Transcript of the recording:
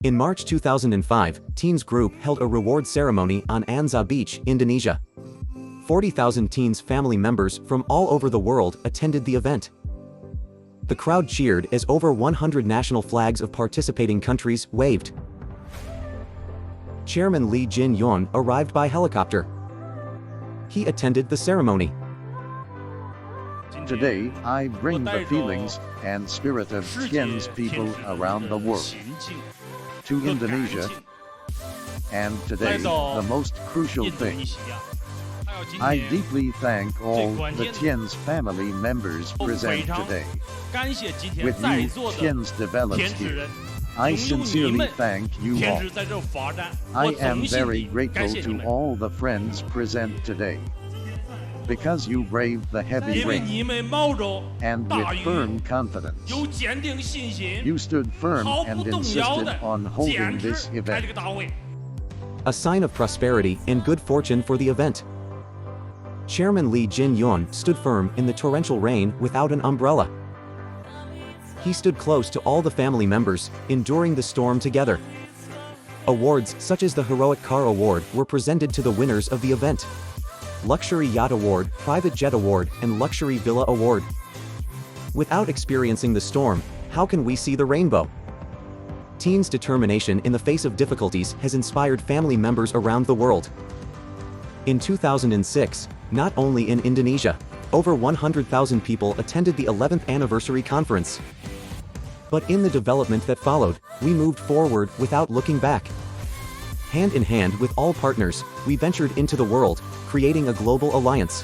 In March 2005, Tian's group held a reward ceremony on Anza Beach, Indonesia. 40,000 Tian's family members from all over the world attended the event. The crowd cheered as over 100 national flags of participating countries waved. Chairman Lee Jin-yong arrived by helicopter. He attended the ceremony. Today, I bring the feelings and spirit of Tian's people around the world to Indonesia, and today, the most crucial thing. I deeply thank all the Tian's family members present today. With you, Tian's develops here. I sincerely thank you all. I am very grateful to all the friends present today, because you braved the heavy rain, and with firm confidence, you stood firm and insisted on holding this event. A sign of prosperity and good fortune for the event. Chairman Lee Jin-yong stood firm in the torrential rain without an umbrella. He stood close to all the family members, enduring the storm together. Awards such as the Heroic Car Award were presented to the winners of the event. Luxury Yacht Award, Private Jet Award, and Luxury Villa Award. Without experiencing the storm, how can we see the rainbow? Tian's determination in the face of difficulties has inspired family members around the world. In 2006, not only in Indonesia, over 100,000 people attended the 11th anniversary conference. But in the development that followed, we moved forward without looking back. Hand in hand with all partners, we ventured into the world, creating a global alliance.